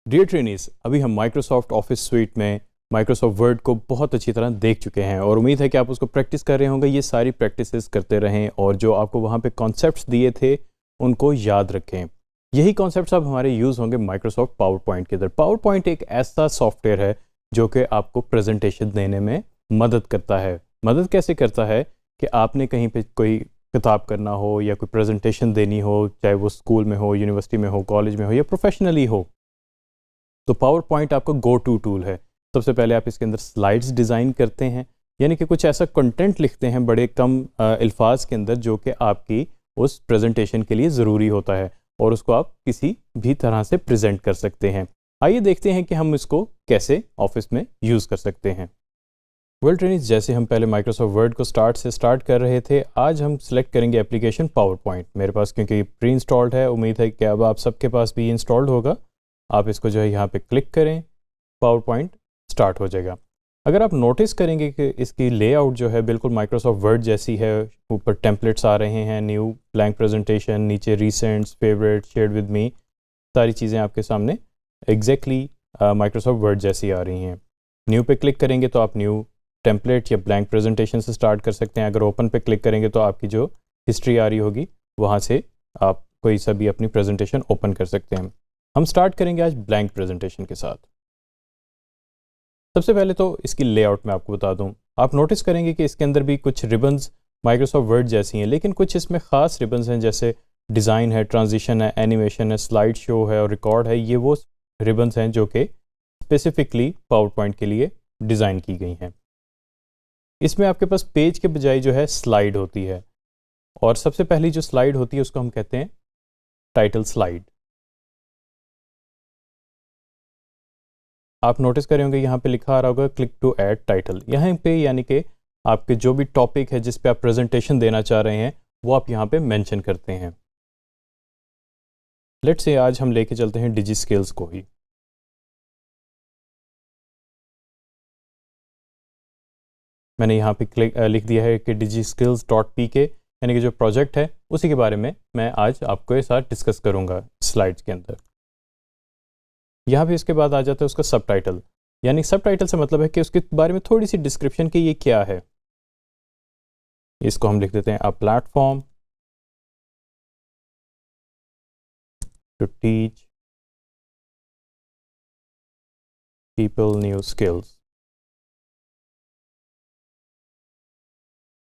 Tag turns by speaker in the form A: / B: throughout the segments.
A: Dear trainees, अभी हम Microsoft office sweet में माइक्रोसॉफ्ट वर्ड को बहुत अच्छी तरह देख चुके हैं और उम्मीद है कि आप उसको प्रैक्टिस कर रहे होंगे। ये सारी प्रैक्टिसेस करते रहें और जो आपको वहाँ पे कॉन्सेप्ट्स दिए थे उनको याद रखें। यही कॉन्सेप्ट्स अब हमारे यूज़ होंगे माइक्रोसॉफ्ट पावर पॉइंट के अंदर। पावर पॉइंट एक ऐसा सॉफ्टवेयर है जो कि आपको प्रेजेंटेशन देने में मदद करता है। मदद कैसे करता है कि आपने कहीं पे कोई किताब करना हो या कोई प्रेजेंटेशन देनी हो, चाहे वो स्कूल में हो, यूनिवर्सिटी में हो, कॉलेज में हो या प्रोफेशनली हो, तो पावर पॉइंट आपका गो टू टूल है। सबसे पहले आप इसके अंदर स्लाइड्स डिज़ाइन करते हैं, यानी कि कुछ ऐसा कंटेंट लिखते हैं बड़े कम अल्फाज के अंदर जो कि आपकी उस प्रेजेंटेशन के लिए ज़रूरी होता है और उसको आप किसी भी तरह से प्रेजेंट कर सकते हैं। आइए देखते हैं कि हम इसको कैसे ऑफिस में यूज़ कर सकते हैं। वेल ट्रेनिंग, जैसे हम पहले माइक्रोसॉफ्ट वर्ड को स्टार्ट कर रहे थे, आज हम सिलेक्ट करेंगे एप्लीकेशन पावर पॉइंट। मेरे पास क्योंकि प्री इंस्टॉल्ड है, उम्मीद है कि अब आप सबके पास भी इंस्टॉल्ड होगा। आप इसको जो है यहाँ पे क्लिक करें, पावर पॉइंट स्टार्ट हो जाएगा। अगर आप नोटिस करेंगे कि इसकी लेआउट जो है बिल्कुल माइक्रोसॉफ्ट वर्ड जैसी है। ऊपर टेम्पलेट्स आ रहे हैं, न्यू ब्लैंक प्रेजेंटेशन, नीचे recents, favourite, shared with me, सारी चीज़ें आपके सामने एग्जैक्टली माइक्रोसॉफ्ट वर्ड जैसी आ रही हैं। न्यू पे क्लिक करेंगे तो आप न्यू टेम्पलेट या ब्लैंक प्रेजेंटेशन से स्टार्ट कर सकते हैं। अगर ओपन पे क्लिक करेंगे तो आपकी जो हिस्ट्री आ रही होगी वहाँ से आप कोई सा भी अपनी प्रेजेंटेशन ओपन कर सकते हैं। हम स्टार्ट करेंगे आज ब्लैंक प्रेजेंटेशन के साथ। सबसे पहले तो इसकी लेआउट मैं आपको बता दूं। आप नोटिस करेंगे कि इसके अंदर भी कुछ रिबन्स माइक्रोसॉफ्ट वर्ड जैसी हैं, लेकिन कुछ इसमें ख़ास रिबन्स हैं, जैसे डिज़ाइन है, ट्रांजिशन है, एनिमेशन है, स्लाइड शो है और रिकॉर्ड है। ये वो रिबन्स हैं जो कि स्पेसिफिकली पावर पॉइंट के लिए डिज़ाइन की गई हैं। इसमें आपके पास पेज के बजाय जो है स्लाइड होती है और सबसे पहली जो स्लाइड होती है उसको हम कहते हैं टाइटल स्लाइड। आप नोटिस करें होंगे यहाँ पे लिखा आ रहा होगा क्लिक टू ऐड टाइटल। यहाँ पे यानी कि आपके जो भी टॉपिक है जिस पे आप प्रेजेंटेशन देना चाह रहे हैं वो आप यहाँ पे मेंशन करते हैं। लेट्स से आज हम लेके चलते हैं डिजी स्किल्स को ही। मैंने यहाँ पे लिख दिया है कि डिजी स्किल्स डॉट पी के, यानी कि जो प्रोजेक्ट है उसी के बारे में मैं आज आपको ये साथ डिस्कस करूँगा स्लाइड्स के अंदर। यहाँ पे इसके बाद आ जाता है उसका सब टाइटल, यानी सब टाइटल से मतलब है कि उसके बारे में थोड़ी सी डिस्क्रिप्शन कि ये क्या है। इसको हम लिख देते हैं a platform to teach people new skills.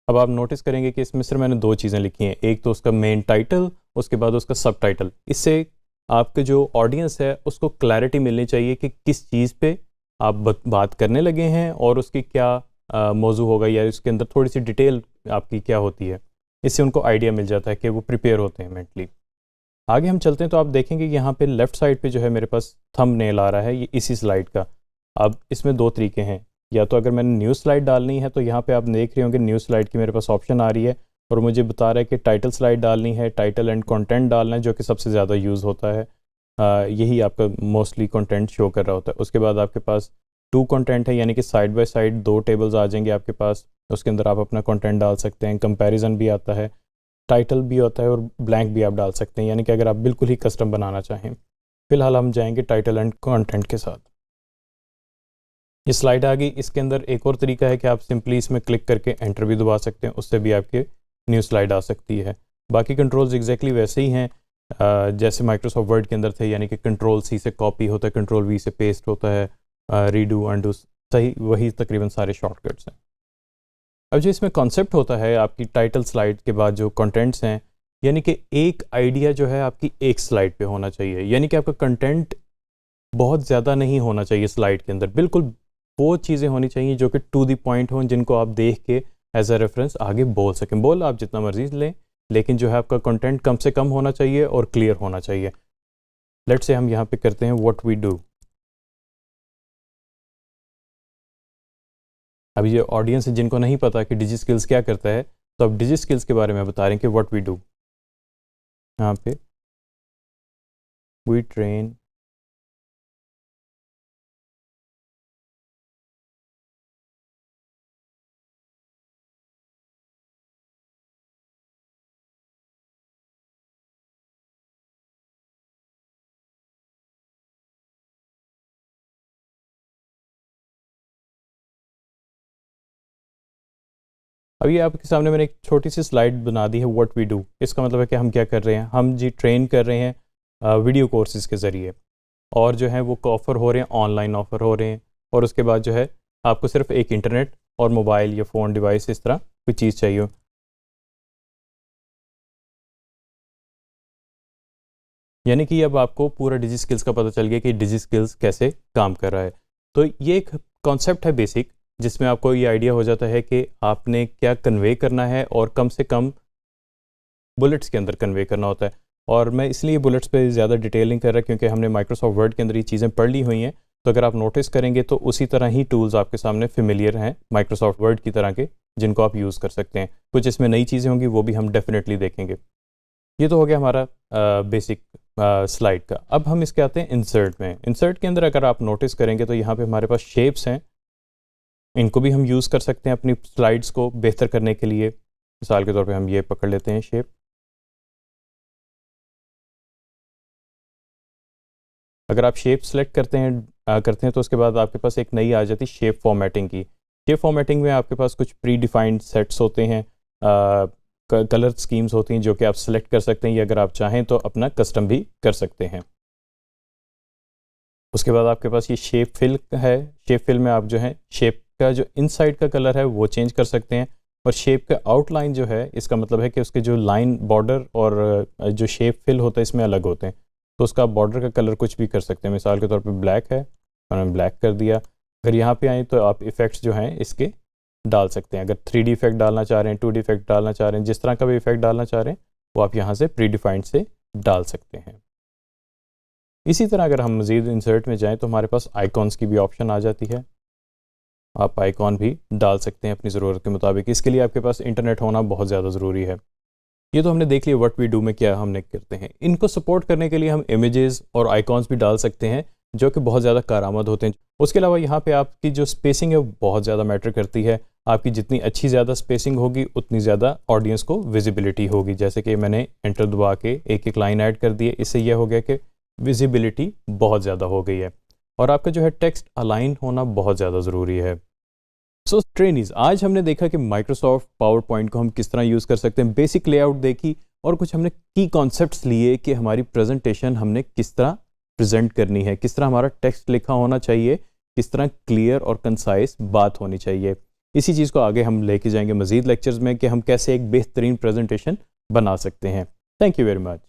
A: अब आप नोटिस करेंगे कि इसमें सिर्फ मैंने दो चीज़ें लिखी हैं, एक तो उसका मेन टाइटल, उसके बाद उसका सब टाइटल। इससे आपके जो ऑडियंस है उसको क्लैरिटी मिलनी चाहिए कि किस चीज़ पे आप बात करने लगे हैं और उसकी क्या मौजू होगा या उसके अंदर थोड़ी सी डिटेल आपकी क्या होती है। इससे उनको आइडिया मिल जाता है कि वो प्रिपेयर होते हैं मेंटली। आगे हम चलते हैं तो आप देखेंगे कि यहाँ पे लेफ्ट साइड पे जो है मेरे पास थंबनेल आ रहा है, ये इसी स्लाइड का। अब इसमें दो तरीके हैं, या तो अगर मैंने न्यू स्लाइड डालनी है तो यहाँ पे आप देख रहे होंगे न्यू स्लाइड की मेरे पास ऑप्शन आ रही है और मुझे बता रहा है कि टाइटल स्लाइड डालनी है, टाइटल एंड कंटेंट डालना है, जो कि सबसे ज़्यादा यूज़ होता है। यही आपका मोस्टली कंटेंट शो कर रहा होता है। उसके बाद आपके पास टू कंटेंट है, यानी कि साइड बाय साइड दो टेबल्स आ जाएंगे आपके पास, उसके अंदर आप अपना कंटेंट डाल सकते हैं। कंपैरिजन भी आता है, टाइटल भी होता है और ब्लैंक भी आप डाल सकते हैं, यानी कि अगर आप बिल्कुल ही कस्टम बनाना चाहें। फिलहाल हम जाएंगे टाइटल एंड कंटेंट के साथ। ये स्लाइड आ गई। इसके अंदर एक और तरीका है कि आप सिंपली इसमें क्लिक करके एंटर भी दबा सकते हैं, उससे भी आपके न्यू स्लाइड आ सकती है। बाकी कंट्रोल्स एग्जैक्टली वैसे ही हैं जैसे माइक्रोसॉफ्ट वर्ड के अंदर थे, यानी कि कंट्रोल सी से कॉपी होता है, कंट्रोल वी से पेस्ट होता है, रीडू, अंडू, सही वही तकरीबन सारे शॉर्टकट्स हैं। अब जो इसमें कॉन्सेप्ट होता है आपकी टाइटल स्लाइड के बाद जो कंटेंट्स हैं, यानी कि एक आइडिया जो है आपकी एक स्लाइड पे होना चाहिए, यानी कि आपका कंटेंट बहुत ज़्यादा नहीं होना चाहिए स्लाइड के अंदर। बिल्कुल वो चीज़ें होनी चाहिए जो कि टू द पॉइंट हों, जिनको आप देख के एज अ रेफरेंस आगे बोल सकें। बोल आप जितना मर्जी लें, लेकिन जो है आपका कंटेंट कम से कम होना चाहिए और क्लियर होना चाहिए। लेट्स से हम यहाँ पे करते हैं व्हाट वी डू। अब ये ऑडियंस है जिनको नहीं पता कि डिजी स्किल्स क्या करता है, तो अब डिजी स्किल्स के बारे में बता रहे हैं कि व्हाट वी डू। यहाँ पे वी ट्रेन अभी आपके सामने मैंने एक छोटी सी स्लाइड बना दी है व्हाट वी डू। इसका मतलब है कि हम क्या कर रहे हैं, हम जी ट्रेन कर रहे हैं वीडियो कोर्सेज के ज़रिए, और जो है वो ऑफ़र हो रहे हैं, ऑनलाइन ऑफ़र हो रहे हैं, और उसके बाद जो है आपको सिर्फ एक इंटरनेट और मोबाइल या फ़ोन डिवाइस इस तरह कोई चीज़ चाहिए हो। यानी कि अब आपको पूरा डिजी स्किल्स का पता चल गया कि डिजी स्किल्स कैसे काम कर रहा है। तो ये एक कॉन्सेप्ट है बेसिक, जिसमें आपको ये आइडिया हो जाता है कि आपने क्या कन्वे करना है और कम से कम बुलेट्स के अंदर कन्वे करना होता है। और मैं इसलिए बुलेट्स पे ज़्यादा डिटेल नहीं कर रहा क्योंकि हमने माइक्रोसॉफ्ट वर्ड के अंदर ये चीज़ें पढ़ ली हुई हैं। तो अगर आप नोटिस करेंगे तो उसी तरह ही टूल्स आपके सामने फेमिलियर हैं माइक्रोसॉफ्ट वर्ड की तरह के, जिनको आप यूज़ कर सकते हैं। कुछ इसमें नई चीज़ें होंगी, वो भी हम डेफिनेटली देखेंगे। ये तो हो गया हमारा बेसिक स्लाइड का। अब हम इसके आते हैं इंसर्ट में। इंसर्ट के अंदर अगर आप नोटिस करेंगे तो यहाँ पे हमारे पास शेप्स हैं, इनको भी हम यूज़ कर सकते हैं अपनी स्लाइड्स को बेहतर करने के लिए। मिसाल के तौर पे हम ये पकड़ लेते हैं शेप। अगर आप शेप सेलेक्ट करते हैं तो उसके बाद आपके पास एक नई आ जाती है शेप फॉर्मेटिंग की। शेप फॉर्मेटिंग में आपके पास कुछ प्री डिफाइंड सेट्स होते हैं, कलर स्कीम्स होती हैं जो कि आप सेलेक्ट कर सकते हैं, या अगर आप चाहें तो अपना कस्टम भी कर सकते हैं। उसके बाद आपके पास ये शेप फिल है। शेप फिल में आप जो है शेप का जो इनसाइड का कलर है वो चेंज कर सकते हैं, और शेप का आउटलाइन जो है, इसका मतलब है कि उसके जो लाइन बॉर्डर और जो शेप फिल होता है इसमें अलग होते हैं। तो उसका बॉर्डर का कलर कुछ भी कर सकते हैं। मिसाल के तौर पे ब्लैक है, मैंने ब्लैक कर दिया। अगर यहाँ पे आए तो आप इफ़ेक्ट्स जो हैं इसके डाल सकते हैं। अगर 3D इफेक्ट डालना चाह रहे हैं, 2D इफेक्ट डालना चाह रहे हैं, जिस तरह का भी इफेक्ट डालना चाह रहे हैं वो आप यहाँ से प्री डिफाइंड से डाल सकते हैं। इसी तरह अगर हम मज़ीद इंसर्ट में जाएं तो हमारे पास आइकॉन्स की भी ऑप्शन आ जाती है। आप आइकॉन भी डाल सकते हैं अपनी ज़रूरत के मुताबिक। इसके लिए आपके पास इंटरनेट होना बहुत ज़्यादा ज़रूरी है। ये तो हमने देख लिया व्हाट वी डू में क्या हमने करते हैं। इनको सपोर्ट करने के लिए हम इमेजेस और आइकॉन्स भी डाल सकते हैं, जो कि बहुत ज़्यादा कारआमद होते हैं। उसके अलावा यहाँ पे आपकी जो स्पेसिंग है वो बहुत ज़्यादा मैटर करती है। आपकी जितनी अच्छी ज़्यादा स्पेसिंग होगी उतनी ज़्यादा ऑडियंस को विजिबिलिटी होगी। जैसे कि मैंने एंटर दबा के एक एक लाइन ऐड कर दी है, इससे यह हो गया कि विजिबिलिटी बहुत ज़्यादा हो गई है। और आपका जो है टेक्स्ट अलाइन होना बहुत ज़्यादा ज़रूरी है। सो ट्रेनीज, आज हमने देखा कि माइक्रोसॉफ्ट पावर पॉइंट को हम किस तरह यूज़ कर सकते हैं, बेसिक लेआउट देखी, और कुछ हमने की कॉन्सेप्ट्स लिए कि हमारी प्रेजेंटेशन हमने किस तरह प्रेजेंट करनी है, किस तरह हमारा टेक्स्ट लिखा होना चाहिए, किस तरह क्लियर और कंसाइज बात होनी चाहिए। इसी चीज़ को आगे हम लेके जाएंगे मज़ीद लेक्चर्स में कि हम कैसे एक बेहतरीन प्रेजेंटेशन बना सकते हैं। Thank you very much.